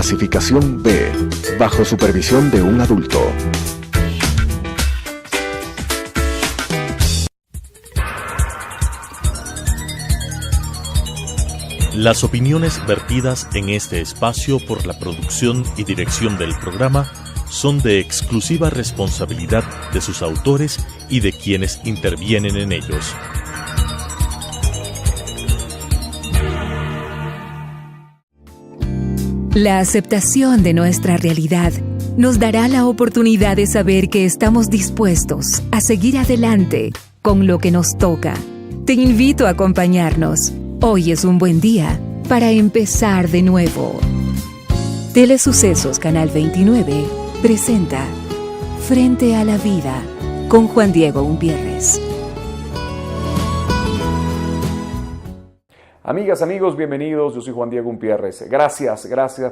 Clasificación B, bajo supervisión de un adulto. Las opiniones vertidas en este espacio por la producción y dirección del programa son de exclusiva responsabilidad de sus autores y de quienes intervienen en ellos. La aceptación de nuestra realidad nos dará la oportunidad de saber que estamos dispuestos a seguir adelante con lo que nos toca. Te invito a acompañarnos. Hoy es un buen día para empezar de nuevo. Telesucesos Canal 29 presenta Frente a la Vida con Juan Diego Umpierres. Amigas, amigos, bienvenidos. Yo soy Juan Diego Umpierres. Gracias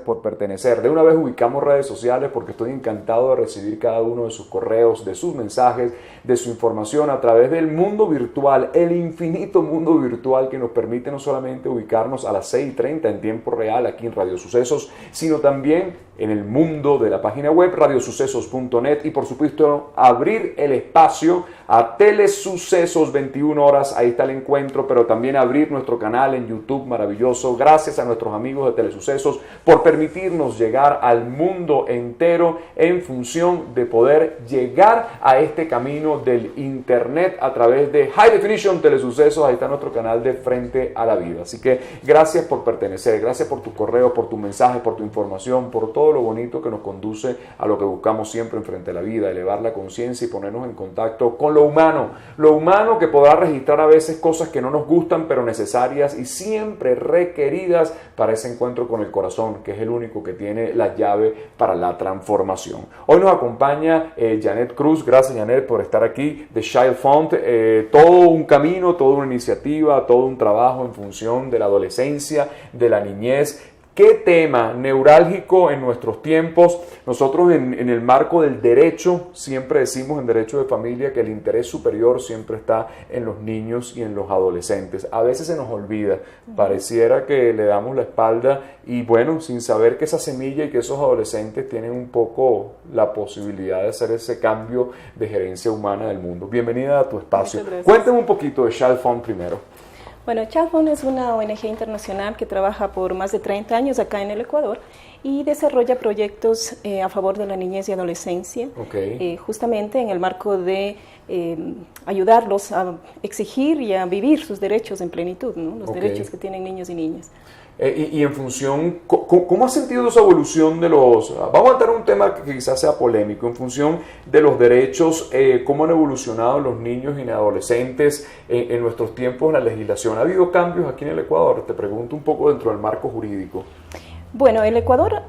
por pertenecer. De una vez ubicamos redes sociales porque estoy encantado de recibir cada uno de sus correos, de sus mensajes, de su información a través del mundo virtual, el infinito mundo virtual que nos permite no solamente ubicarnos a las 6:30 en tiempo real aquí en Radio Sucesos, sino también en el mundo de la página web radiosucesos.net y por supuesto abrir el espacio a Telesucesos 21 horas, ahí está el encuentro, pero también abrir nuestro canal en YouTube maravilloso. Gracias a nuestros amigos de Telesucesos por permitirnos llegar al mundo entero en función de poder llegar a este camino del internet a través de High Definition Telesucesos. Ahí está nuestro canal de Frente a la Vida. Así que gracias por pertenecer, gracias por tu correo, por tu mensaje, por tu información, por todo lo bonito que nos conduce a lo que buscamos siempre en Frente a la Vida, elevar la conciencia y ponernos en contacto con lo humano que podrá registrar a veces cosas que no nos gustan pero necesarias y siempre requeridas para ese encuentro con el corazón, que es el único que tiene la llave para la transformación. Hoy nos acompaña Janet Cruz. Gracias, Janet, por estar aquí, de Child Fund. Todo un camino, toda una iniciativa, todo un trabajo en función de la adolescencia, de la niñez. ¿Qué tema neurálgico en nuestros tiempos? Nosotros en el marco del derecho, siempre decimos en derecho de familia que el interés superior siempre está en los niños y en los adolescentes. A veces se nos olvida, pareciera que le damos la espalda y bueno, sin saber que esa semilla y que esos adolescentes tienen un poco la posibilidad de hacer ese cambio de gerencia humana del mundo. Bienvenida a tu espacio. Cuéntame un poquito de Child Fund primero. Bueno, Child Fund es una ONG internacional que trabaja por más de 30 años acá en el Ecuador y desarrolla proyectos a favor de la niñez y adolescencia, justamente en el marco de ayudarlos a exigir y a vivir sus derechos en plenitud, ¿no? Los derechos que tienen niños y niñas. Y en función, ¿cómo has sentido esa evolución de los... Vamos a entrar en un tema que quizás sea polémico, en función de los derechos, cómo han evolucionado los niños y adolescentes en nuestros tiempos en la legislación. ¿Ha habido cambios aquí en el Ecuador? Te pregunto un poco dentro del marco jurídico. Bueno, el Ecuador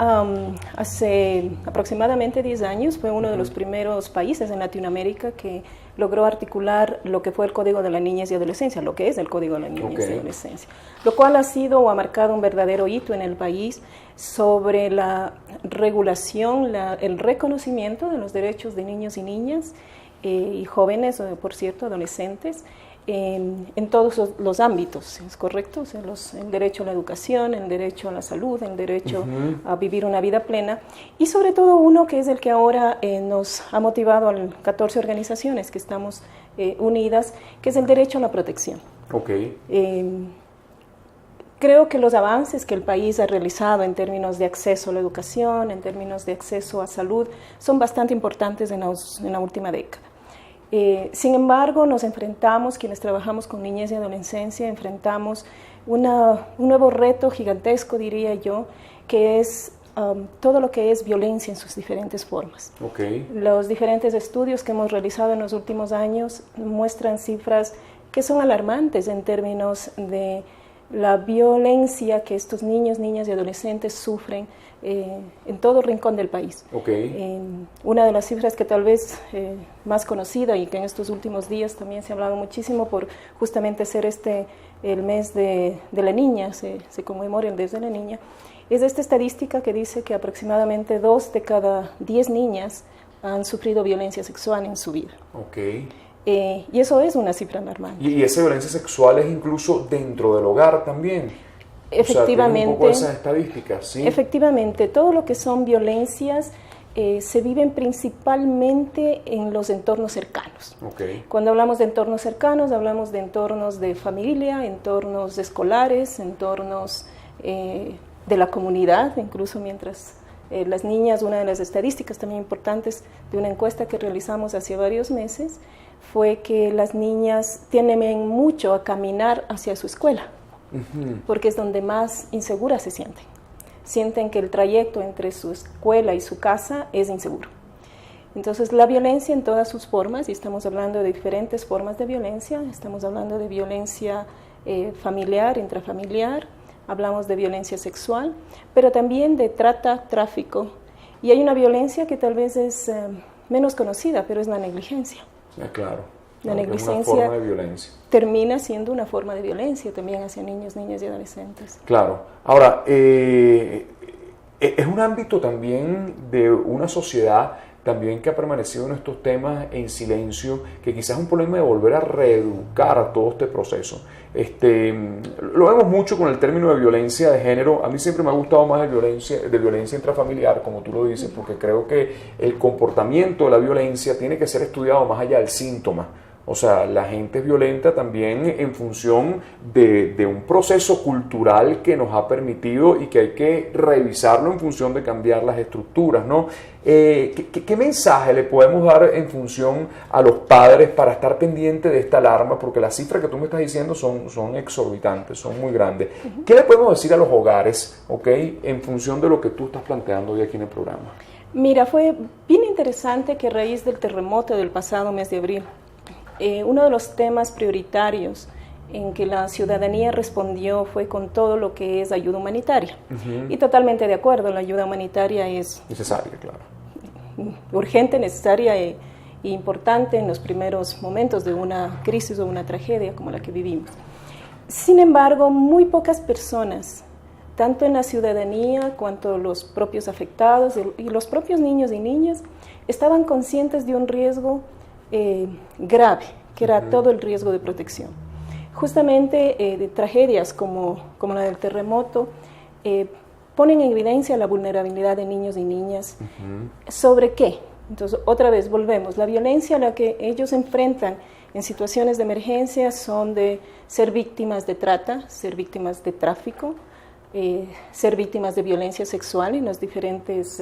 hace aproximadamente 10 años fue uno de los primeros países en Latinoamérica que logró articular lo que fue el Código de la Niñez y Adolescencia, lo que es el Código de la Niñez y Adolescencia, lo cual ha sido o ha marcado un verdadero hito en el país sobre la regulación, el reconocimiento de los derechos de niños y niñas y jóvenes, por cierto, adolescentes, en todos los ámbitos, ¿es correcto? O sea, el derecho a la educación, el derecho a la salud, el derecho a vivir una vida plena y sobre todo uno que es el que ahora nos ha motivado a 14 organizaciones que estamos unidas, que es el derecho a la protección. Creo que los avances que el país ha realizado en términos de acceso a la educación, en términos de acceso a salud, son bastante importantes en la última década. Sin embargo, nos enfrentamos, quienes trabajamos con niñez y adolescencia, enfrentamos un nuevo reto gigantesco, diría yo, que es todo lo que es violencia en sus diferentes formas. Los diferentes estudios que hemos realizado en los últimos años muestran cifras que son alarmantes en términos de la violencia que estos niños, niñas y adolescentes sufren en todo rincón del país. Una de las cifras que tal vez más conocida y que en estos últimos días también se ha hablado muchísimo por justamente ser el mes de la niña, se conmemora el mes de la niña, es esta estadística que dice que aproximadamente 2 de cada 10 niñas han sufrido violencia sexual en su vida. Y eso es una cifra alarmante. Y esa violencia sexual es incluso dentro del hogar también. Efectivamente. O sea, un poco esas estadísticas, ¿sí? Efectivamente, todo lo que son violencias se viven principalmente en los entornos cercanos. Okay. Cuando hablamos de entornos cercanos, hablamos de entornos de familia, entornos escolares, entornos de la comunidad, incluso mientras las niñas, una de las estadísticas también importantes de una encuesta que realizamos hace varios meses, fue que las niñas tienden mucho a caminar hacia su escuela, porque es donde más inseguras se sienten. Sienten que el trayecto entre su escuela y su casa es inseguro. Entonces, la violencia en todas sus formas, y estamos hablando de diferentes formas de violencia, estamos hablando de violencia familiar, intrafamiliar, hablamos de violencia sexual, pero también de trata, tráfico, y hay una violencia que tal vez es menos conocida, pero es la negligencia. Claro. La negligencia es una forma de violencia. Termina siendo una forma de violencia también hacia niños, niñas y adolescentes. Claro. Ahora, es un ámbito también de una sociedad también que ha permanecido en estos temas en silencio, que quizás es un problema de volver a reeducar a todo este proceso. Lo vemos mucho con el término de violencia de género. A mí siempre me ha gustado más de violencia intrafamiliar, como tú lo dices, porque creo que el comportamiento de la violencia tiene que ser estudiado más allá del síntoma. O sea, la gente es violenta también en función de un proceso cultural que nos ha permitido y que hay que revisarlo en función de cambiar las estructuras, ¿no? ¿Qué mensaje le podemos dar en función a los padres para estar pendientes de esta alarma? Porque las cifras que tú me estás diciendo son exorbitantes, son muy grandes. ¿Qué le podemos decir a los hogares, okay, en función de lo que tú estás planteando hoy aquí en el programa? Mira, fue bien interesante que a raíz del terremoto del pasado mes de abril, uno de los temas prioritarios en que la ciudadanía respondió fue con todo lo que es ayuda humanitaria. Y totalmente de acuerdo, la ayuda humanitaria es necesaria, claro, urgente, necesaria e importante en los primeros momentos de una crisis o una tragedia como la que vivimos. Sin embargo, muy pocas personas, tanto en la ciudadanía cuanto los propios afectados y los propios niños y niñas, estaban conscientes de un riesgo grave, que era todo el riesgo de protección. Justamente de tragedias como la del terremoto ponen en evidencia la vulnerabilidad de niños y niñas. ¿Sobre qué? Entonces, otra vez volvemos. La violencia a la que ellos enfrentan en situaciones de emergencia son de ser víctimas de trata, ser víctimas de tráfico, ser víctimas de violencia sexual en los diferentes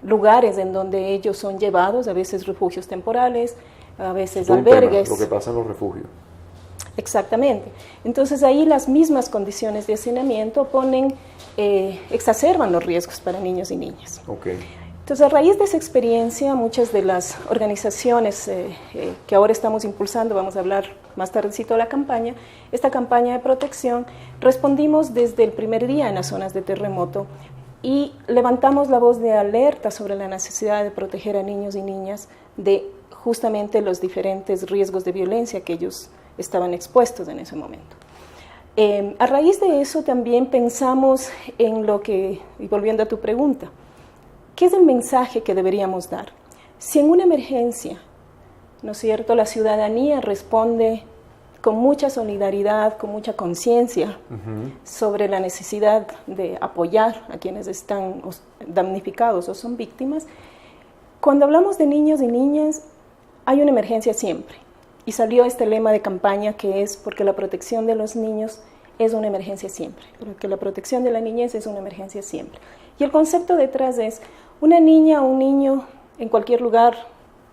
lugares en donde ellos son llevados, a veces refugios temporales, a veces albergues. Lo que pasa en los refugios. Exactamente. Entonces ahí las mismas condiciones de hacinamiento exacerban los riesgos para niños y niñas. Okay. Entonces, a raíz de esa experiencia, muchas de las organizaciones que ahora estamos impulsando, vamos a hablar más tardecito de la campaña, esta campaña de protección, respondimos desde el primer día en las zonas de terremoto y levantamos la voz de alerta sobre la necesidad de proteger a niños y niñas de justamente los diferentes riesgos de violencia que ellos estaban expuestos en ese momento. A raíz de eso también pensamos en lo que, y volviendo a tu pregunta, ¿qué es el mensaje que deberíamos dar? Si en una emergencia, ¿no es cierto?, la ciudadanía responde con mucha solidaridad, con mucha conciencia sobre la necesidad de apoyar a quienes están damnificados o son víctimas, cuando hablamos de niños y niñas, hay una emergencia siempre. Y salió este lema de campaña que es porque la protección de los niños es una emergencia siempre, porque la protección de la niñez es una emergencia siempre. Y el concepto detrás es una niña o un niño en cualquier lugar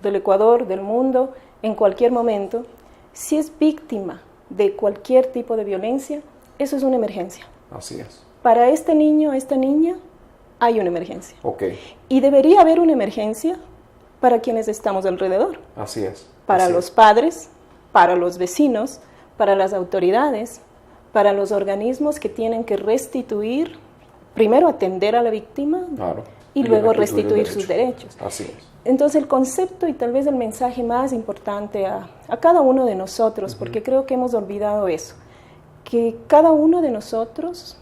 del Ecuador, del mundo, en cualquier momento, si es víctima de cualquier tipo de violencia, eso es una emergencia. Así es. Para este niño, esta niña, hay una emergencia. Okay. Y debería haber una emergencia para quienes estamos alrededor. Así es. Para los padres, para los vecinos, para las autoridades, para los organismos que tienen que restituir, primero atender a la víctima, claro, y luego restituir sus derechos. Así es. Entonces el concepto y tal vez el mensaje más importante a cada uno de nosotros, porque creo que hemos olvidado eso, que cada uno de nosotros,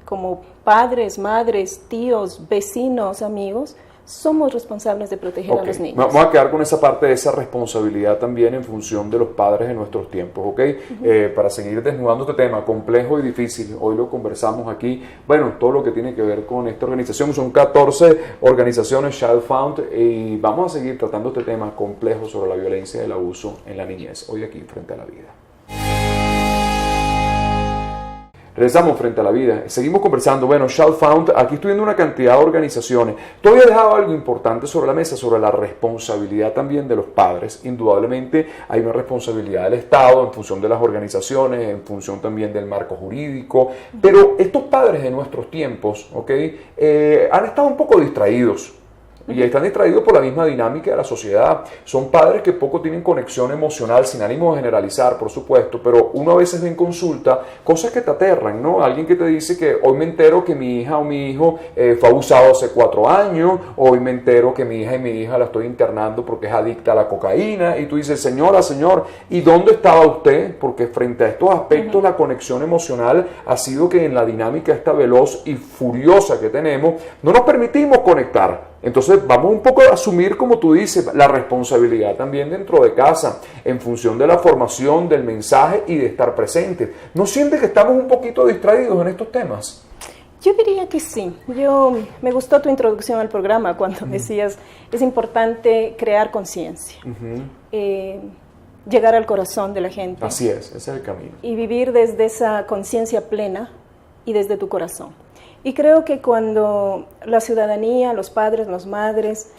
como padres, madres, tíos, vecinos, amigos, somos responsables de proteger a los niños. Vamos a quedar con esa parte de esa responsabilidad también en función de los padres en nuestros tiempos, ¿ok? Para seguir desnudando este tema complejo y difícil, hoy lo conversamos aquí, bueno, todo lo que tiene que ver con esta organización, son 14 organizaciones Child Found, y vamos a seguir tratando este tema complejo sobre la violencia y el abuso en la niñez, hoy aquí Frente a la Vida. Regresamos Frente a la Vida, seguimos conversando. Bueno, Child Found, aquí estoy viendo una cantidad de organizaciones. Tú habías dejado algo importante sobre la mesa, sobre la responsabilidad también de los padres. Indudablemente hay una responsabilidad del Estado en función de las organizaciones, en función también del marco jurídico, pero estos padres de nuestros tiempos, han estado un poco distraídos. Y están distraídos por la misma dinámica de la sociedad. Son padres que poco tienen conexión emocional, sin ánimo de generalizar, por supuesto, pero uno a veces ve en consulta cosas que te aterran, ¿no? Alguien que te dice que hoy me entero que mi hija o mi hijo fue abusado hace 4 años, hoy me entero que mi hija y mi hija la estoy internando porque es adicta a la cocaína, y tú dices, señora, señor, ¿y dónde estaba usted? Porque frente a estos aspectos la conexión emocional ha sido que en la dinámica esta veloz y furiosa que tenemos, no nos permitimos conectar. Entonces vamos un poco a asumir, como tú dices, la responsabilidad también dentro de casa, en función de la formación, del mensaje y de estar presentes. ¿No sientes que estamos un poquito distraídos en estos temas? Yo diría que sí. Me gustó tu introducción al programa cuando decías, es importante crear conciencia, llegar al corazón de la gente. Así es, ese es el camino. Y vivir desde esa conciencia plena y desde tu corazón. Y creo que cuando la ciudadanía, los padres, las madres,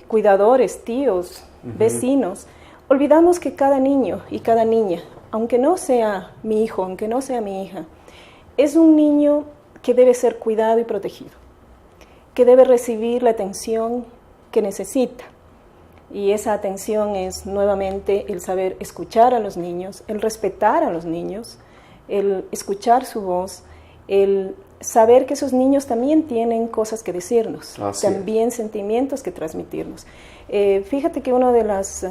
cuidadores, tíos, vecinos, olvidamos que cada niño y cada niña, aunque no sea mi hijo, aunque no sea mi hija, es un niño que debe ser cuidado y protegido, que debe recibir la atención que necesita. Y esa atención es nuevamente el saber escuchar a los niños, el respetar a los niños, el escuchar su voz, el saber que esos niños también tienen cosas que decirnos, también sentimientos que transmitirnos. Fíjate que una de las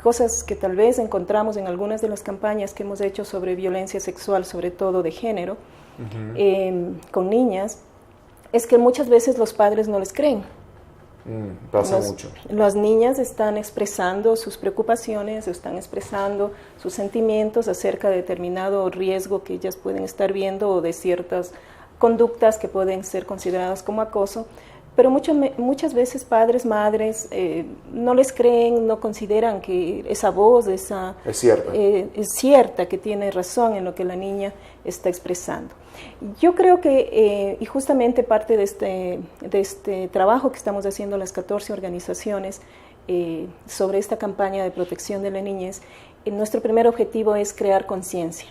cosas que tal vez encontramos en algunas de las campañas que hemos hecho sobre violencia sexual, sobre todo de género, con niñas, es que muchas veces los padres no les creen. Pasa mucho. Las niñas están expresando sus preocupaciones, están expresando sus sentimientos acerca de determinado riesgo que ellas pueden estar viendo o de ciertas conductas que pueden ser consideradas como acoso, pero muchas veces padres, madres no les creen, no consideran que esa voz, es cierta, que tiene razón en lo que la niña está expresando. Yo creo que, y justamente parte de este trabajo que estamos haciendo las 14 organizaciones sobre esta campaña de protección de la niñez, nuestro primer objetivo es crear conciencia.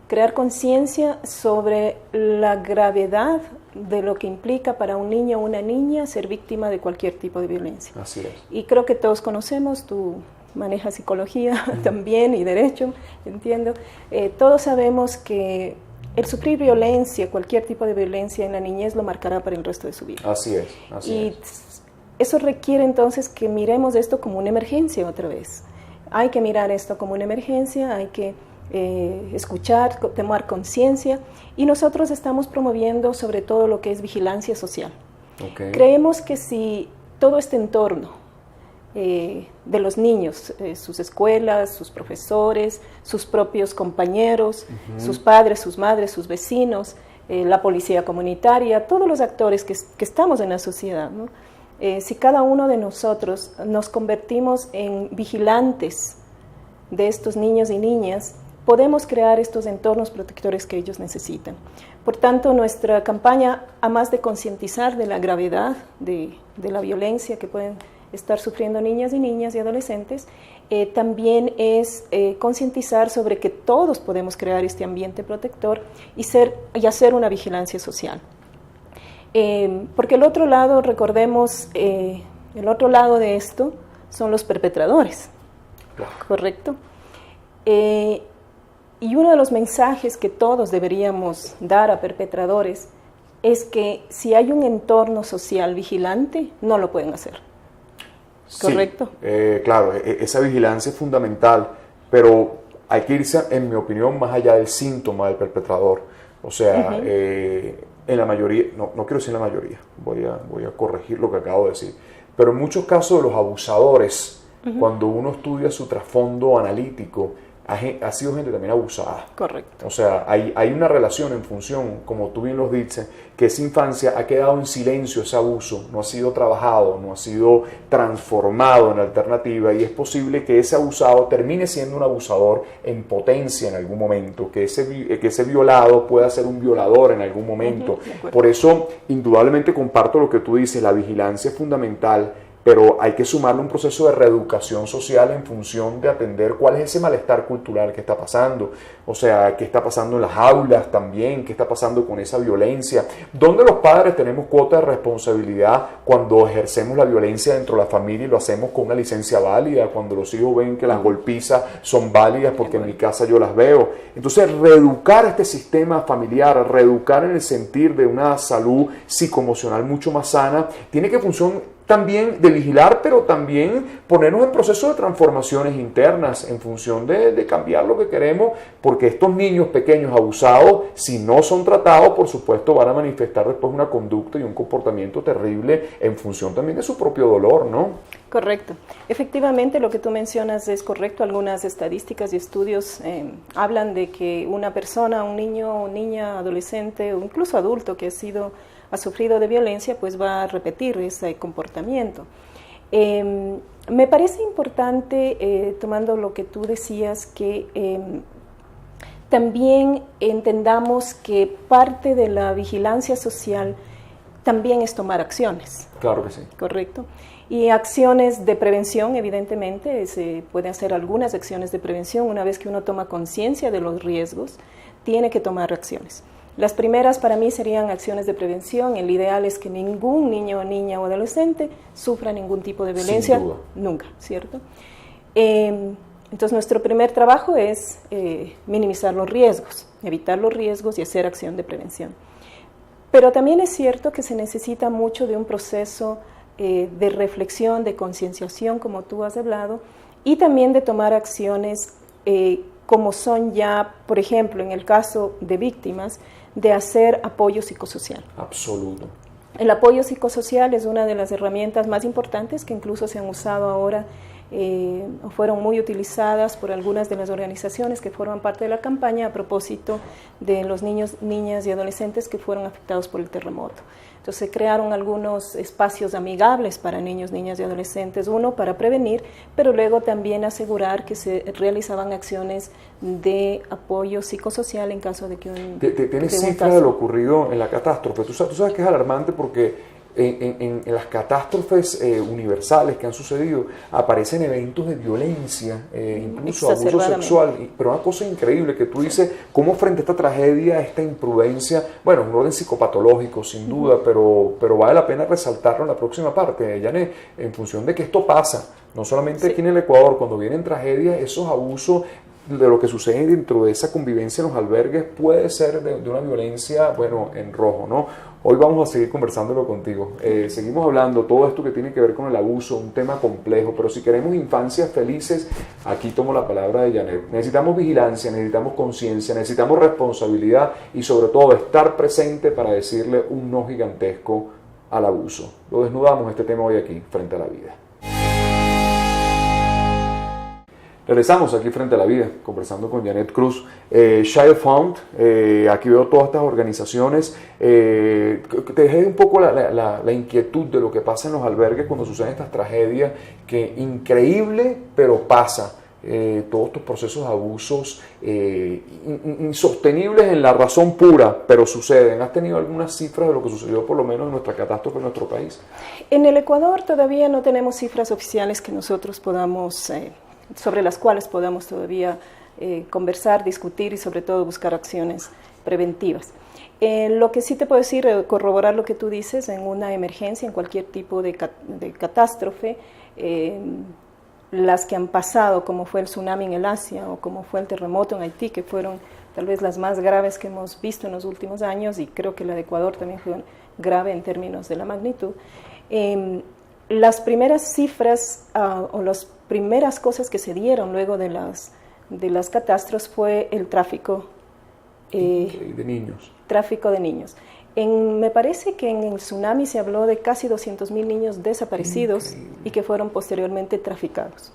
Crear conciencia sobre la gravedad de lo que implica para un niño o una niña ser víctima de cualquier tipo de violencia. Así es. Y creo que todos conocemos, tú manejas psicología también y derecho, entiendo. Todos sabemos que el sufrir violencia, cualquier tipo de violencia en la niñez lo marcará para el resto de su vida. Así es, así es. Eso requiere entonces que miremos esto como una emergencia otra vez. Hay que mirar esto como una emergencia, hay que escuchar, tomar conciencia, y nosotros estamos promoviendo sobre todo lo que es vigilancia social. Creemos que si todo este entorno de los niños, sus escuelas, sus profesores, sus propios compañeros, sus padres, sus madres, sus vecinos, la policía comunitaria, todos los actores que estamos en la sociedad, ¿no? Si cada uno de nosotros nos convertimos en vigilantes de estos niños y niñas, podemos crear estos entornos protectores que ellos necesitan. Por tanto, nuestra campaña, a más de concientizar de la gravedad de la violencia que pueden estar sufriendo niñas y adolescentes, también es concientizar sobre que todos podemos crear este ambiente protector y hacer una vigilancia social. Porque el otro lado, recordemos, el otro lado de esto son los perpetradores, ¿correcto? Y uno de los mensajes que todos deberíamos dar a perpetradores es que si hay un entorno social vigilante, no lo pueden hacer, ¿correcto? Sí, claro, esa vigilancia es fundamental, pero hay que irse, en mi opinión, más allá del síntoma del perpetrador. O sea, en la mayoría, no quiero decir en la mayoría, voy a corregir lo que acabo de decir, pero en muchos casos de los abusadores, cuando uno estudia su trasfondo analítico, ha sido gente también abusada. Correcto. O sea, hay una relación en función, como tú bien lo dices, que esa infancia ha quedado en silencio, ese abuso, no ha sido trabajado, no ha sido transformado en alternativa, y es posible que ese abusado termine siendo un abusador en potencia en algún momento, que ese violado pueda ser un violador en algún momento. Por eso, indudablemente comparto lo que tú dices, la vigilancia es fundamental, pero hay que sumarle un proceso de reeducación social en función de atender cuál es ese malestar cultural que está pasando, o sea, qué está pasando en las aulas también, qué está pasando con esa violencia, dónde los padres tenemos cuota de responsabilidad cuando ejercemos la violencia dentro de la familia y lo hacemos con una licencia válida, cuando los hijos ven que las golpizas son válidas porque en mi casa yo las veo. Entonces, reeducar este sistema familiar, reeducar en el sentir de una salud psicoemocional mucho más sana, tiene que funcionar también de vigilar, pero también ponernos en proceso de transformaciones internas en función de cambiar lo que queremos, porque estos niños pequeños abusados, si no son tratados, por supuesto van a manifestar después una conducta y un comportamiento terrible en función también de su propio dolor, ¿no? Correcto. Efectivamente, lo que tú mencionas es correcto. Algunas estadísticas y estudios hablan de que una persona, un niño o niña, adolescente o incluso adulto que ha sufrido de violencia, pues va a repetir ese comportamiento. Me parece importante, tomando lo que tú decías, que también entendamos que parte de la vigilancia social también es tomar acciones. Claro que sí. Correcto. Y acciones de prevención, evidentemente, se pueden hacer algunas acciones de prevención. Una vez que uno toma conciencia de los riesgos, tiene que tomar acciones. Las primeras para mí serían acciones de prevención. El ideal es que ningún niño, niña o adolescente sufra ningún tipo de violencia. Sin duda. Nunca, ¿cierto? Entonces nuestro primer trabajo es minimizar los riesgos, evitar los riesgos y hacer acción de prevención. Pero también es cierto que se necesita mucho de un proceso de reflexión, de concienciación, como tú has hablado, y también de tomar acciones como son ya, por ejemplo, en el caso de víctimas, de hacer apoyo psicosocial. Absoluto. El apoyo psicosocial es una de las herramientas más importantes que incluso se han usado ahora, fueron muy utilizadas por algunas de las organizaciones que forman parte de la campaña a propósito de los niños, niñas y adolescentes que fueron afectados por el terremoto. Entonces se crearon algunos espacios amigables para niños, niñas y adolescentes, uno para prevenir, pero luego también asegurar que se realizaban acciones de apoyo psicosocial en caso de que ¿Tienes cifras de lo ocurrido en la catástrofe? Tú sabes que es alarmante porque en las catástrofes universales que han sucedido aparecen eventos de violencia, incluso abuso sexual, pero una cosa increíble que tú dices, cómo frente a esta tragedia, esta imprudencia, bueno, un orden psicopatológico sin duda, pero vale la pena resaltarlo en la próxima parte, Janet, en función de que esto pasa, no solamente aquí en el Ecuador, cuando vienen tragedias, esos abusos de lo que sucede dentro de esa convivencia en los albergues puede ser de una violencia, bueno, en rojo, ¿no? Hoy vamos a seguir conversándolo contigo. Seguimos hablando todo esto que tiene que ver con el abuso, un tema complejo, pero si queremos infancias felices, aquí tomo la palabra de Janet. Necesitamos vigilancia, necesitamos conciencia, necesitamos responsabilidad y sobre todo estar presente para decirle un no gigantesco al abuso. Lo desnudamos este tema hoy aquí, Frente a la Vida. Regresamos aquí Frente a la Vida, conversando con Janet Cruz. Child Fund, aquí veo todas estas organizaciones. Te dejé un poco la inquietud de lo que pasa en los albergues cuando suceden estas tragedias, que increíble, pero pasa. Todos estos procesos de abusos insostenibles en la razón pura, pero suceden. ¿Has tenido algunas cifras de lo que sucedió por lo menos en nuestra catástrofe en nuestro país? En el Ecuador todavía no tenemos cifras oficiales que nosotros podamos... sobre las cuales podamos todavía conversar, discutir y sobre todo buscar acciones preventivas. Lo que sí te puedo decir, corroborar lo que tú dices, en una emergencia, en cualquier tipo de catástrofe, las que han pasado, como fue el tsunami en el Asia o como fue el terremoto en Haití, que fueron tal vez las más graves que hemos visto en los últimos años, y creo que la de Ecuador también fue grave en términos de la magnitud. Las primeras cifras o las primeras cosas que se dieron luego de las catástrofes fue el tráfico de niños. Tráfico de niños. Me parece que en el tsunami se habló de casi 200.000 niños desaparecidos y que fueron posteriormente traficados.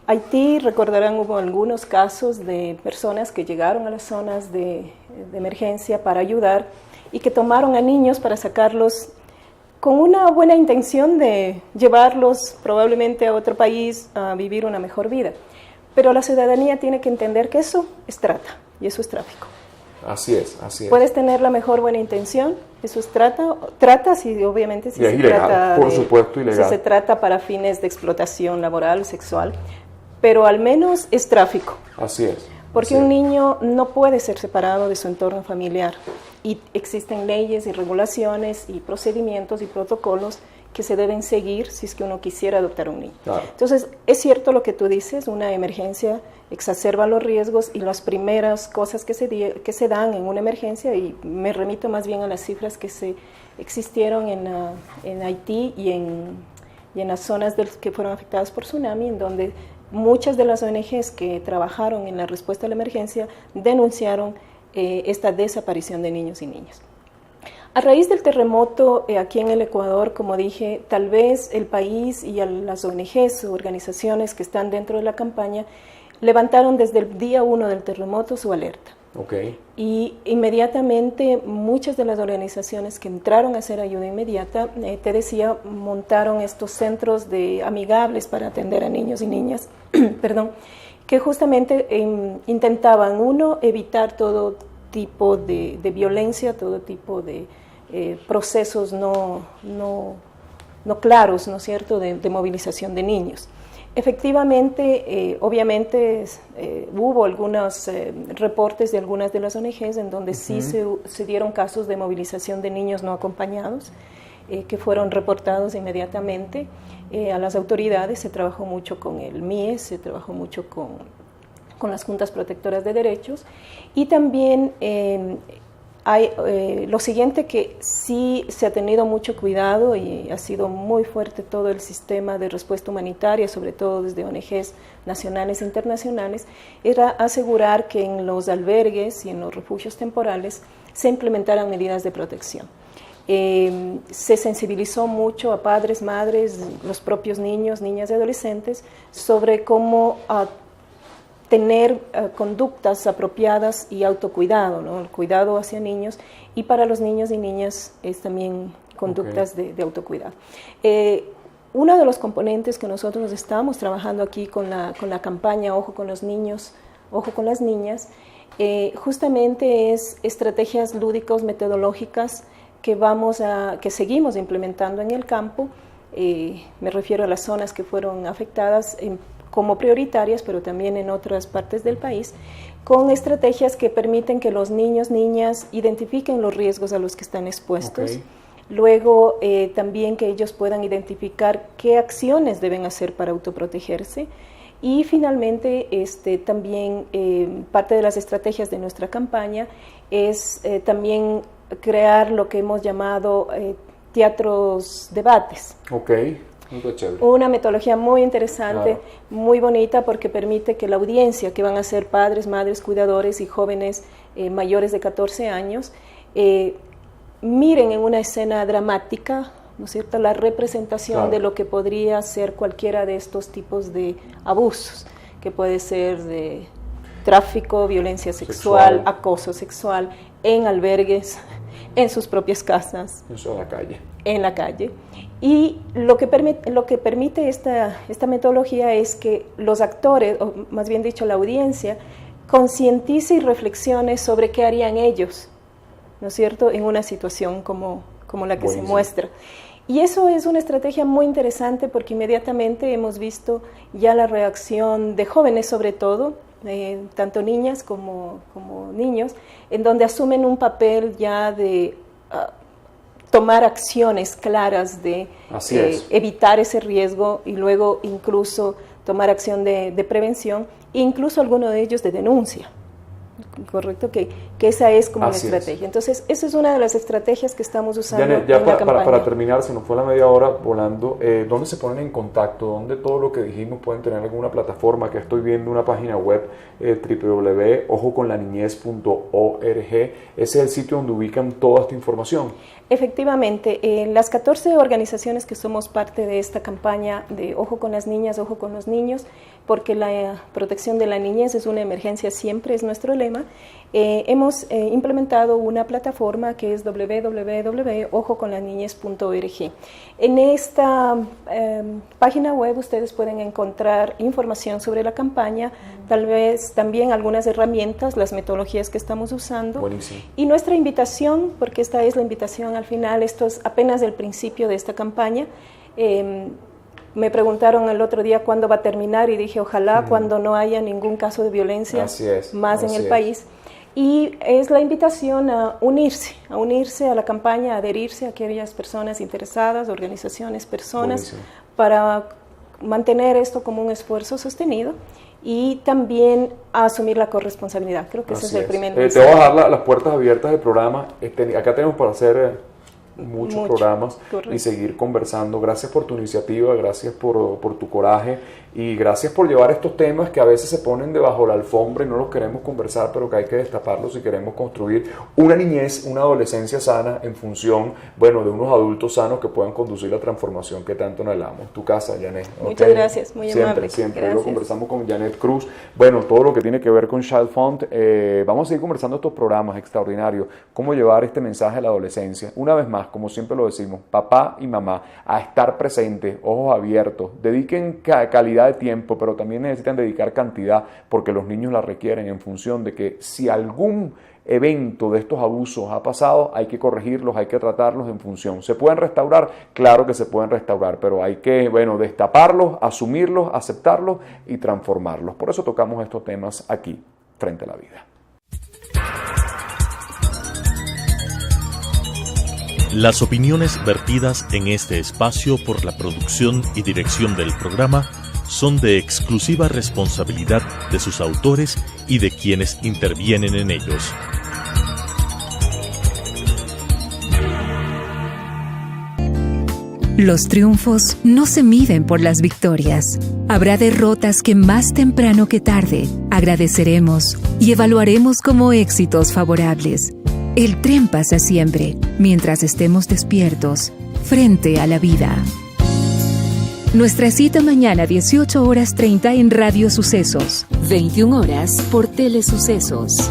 Haití, recordarán, hubo algunos casos de personas que llegaron a las zonas de emergencia para ayudar y que tomaron a niños para sacarlos con una buena intención de llevarlos probablemente a otro país a vivir una mejor vida. Pero la ciudadanía tiene que entender que eso es trata y eso es tráfico. Así es, así es. Puedes tener la mejor buena intención, eso es trata si obviamente si y es se ilegal, trata por supuesto, ilegal. si se trata para fines de explotación laboral, sexual, pero al menos es tráfico. Así es. Porque un niño no puede ser separado de su entorno familiar y existen leyes y regulaciones y procedimientos y protocolos que se deben seguir si es que uno quisiera adoptar un niño. Claro. Entonces, es cierto lo que tú dices, una emergencia exacerba los riesgos y las primeras cosas que se dan en una emergencia, y me remito más bien a las cifras que existieron en Haití y en las zonas que fueron afectadas por tsunami, en donde muchas de las ONGs que trabajaron en la respuesta a la emergencia denunciaron esta desaparición de niños y niñas. A raíz del terremoto aquí en el Ecuador, como dije, tal vez el país y las ONGs o organizaciones que están dentro de la campaña levantaron desde el día 1 del terremoto su alerta. Okay. Y inmediatamente muchas de las organizaciones que entraron a hacer ayuda inmediata, te decía, montaron estos centros amigables para atender a niños y niñas, perdón, que justamente intentaban, uno, evitar todo tipo de violencia, todo tipo de procesos no claros, ¿no es cierto?, de movilización de niños. Efectivamente, obviamente hubo algunos reportes de algunas de las ONGs en donde sí se dieron casos de movilización de niños no acompañados, que fueron reportados inmediatamente a las autoridades. Se trabajó mucho con el MIES, se trabajó mucho con las juntas protectoras de derechos, y también hay lo siguiente, que sí se ha tenido mucho cuidado y ha sido muy fuerte todo el sistema de respuesta humanitaria, sobre todo desde ONGs nacionales e internacionales, era asegurar que en los albergues y en los refugios temporales se implementaran medidas de protección. Se sensibilizó mucho a padres, madres, los propios niños, niñas y adolescentes sobre cómo tener conductas apropiadas y autocuidado, ¿no? El cuidado hacia niños, y para los niños y niñas es también conductas de autocuidado. Uno de los componentes que nosotros estamos trabajando aquí con la campaña Ojo con los niños, Ojo con las niñas, justamente es estrategias lúdicas, metodológicas que seguimos implementando en el campo. Me refiero a las zonas que fueron afectadas como prioritarias, pero también en otras partes del país, con estrategias que permiten que los niños, niñas identifiquen los riesgos a los que están expuestos. Okay. Luego, también que ellos puedan identificar qué acciones deben hacer para autoprotegerse. Y finalmente, también parte de las estrategias de nuestra campaña es también crear lo que hemos llamado teatros debates. Okay. Una metodología muy interesante, claro, muy bonita, porque permite que la audiencia, que van a ser padres, madres, cuidadores y jóvenes mayores de 14 años, miren en una escena dramática, ¿no es cierto?, la representación, claro, de lo que podría ser cualquiera de estos tipos de abusos, que puede ser de tráfico, violencia sexual, acoso sexual, en albergues, en sus propias casas. Eso en la calle. En la calle. Y lo que permite esta metodología es que los actores, o más bien dicho la audiencia, concientice y reflexione sobre qué harían ellos, ¿no es cierto?, en una situación como la que Buenísimo. Se muestra. Y eso es una estrategia muy interesante, porque inmediatamente hemos visto ya la reacción de jóvenes, sobre todo, tanto niñas como niños, en donde asumen un papel ya de tomar acciones claras de evitar ese riesgo, y luego incluso tomar acción de prevención, e incluso algunos de ellos de denuncia, correcto, que esa es como Así una estrategia. Entonces, esa es una de las estrategias que estamos usando Janet, ya en la campaña. para terminar, se nos fue la media hora volando, ¿dónde se ponen en contacto? ¿Dónde todo lo que dijimos pueden tener alguna plataforma? Que estoy viendo una página web, www.ojoconlaniñez.org. Ese es el sitio donde ubican toda esta información. Efectivamente, las 14 organizaciones que somos parte de esta campaña de Ojo con las niñas, Ojo con los niños, porque la protección de la niñez es una emergencia siempre, es nuestro lema, hemos implementado una plataforma que es www.ojoconlasniñez.org. En esta página web ustedes pueden encontrar información sobre la campaña, tal vez también algunas herramientas, las metodologías que estamos usando. Buenísimo. Y nuestra invitación, porque esta es la invitación al final, esto es apenas el principio de esta campaña. Me preguntaron el otro día cuándo va a terminar y dije ojalá cuando no haya ningún caso de violencia más en el país. Y es la invitación a unirse a la campaña, a adherirse a aquellas personas interesadas, organizaciones, personas, Buenísimo. para mantener esto como un esfuerzo sostenido y también a asumir la corresponsabilidad. Creo que ese es el primer mensaje. Te voy a dejar las puertas abiertas del programa. Acá tenemos para hacer muchos programas, correcto, y seguir conversando. Gracias por tu iniciativa, gracias por tu coraje y gracias por llevar estos temas que a veces se ponen debajo la alfombra y no los queremos conversar, pero que hay que destaparlos si queremos construir una niñez, una adolescencia sana en función, bueno, de unos adultos sanos que puedan conducir la transformación que tanto anhelamos. Tu casa, Janet. Muchas gracias, muy amable. Siempre lo conversamos con Janet Cruz. Bueno, todo lo que tiene que ver con Child Fund, vamos a seguir conversando estos programas extraordinarios, cómo llevar este mensaje a la adolescencia. Una vez más, como siempre lo decimos, papá y mamá, a estar presentes, ojos abiertos, dediquen calidad de tiempo, pero también necesitan dedicar cantidad, porque los niños la requieren en función de que si algún evento de estos abusos ha pasado, hay que corregirlos, hay que tratarlos en función. ¿Se pueden restaurar? Claro que se pueden restaurar, pero hay que, destaparlos, asumirlos, aceptarlos y transformarlos. Por eso tocamos estos temas aquí, Frente a la Vida. Las opiniones vertidas en este espacio por la producción y dirección del programa son de exclusiva responsabilidad de sus autores y de quienes intervienen en ellos. Los triunfos no se miden por las victorias. Habrá derrotas que más temprano que tarde agradeceremos y evaluaremos como éxitos favorables. El tren pasa siempre, mientras estemos despiertos, frente a la vida. Nuestra cita mañana 18:30 en Radio Sucesos, 21 horas por Telesucesos.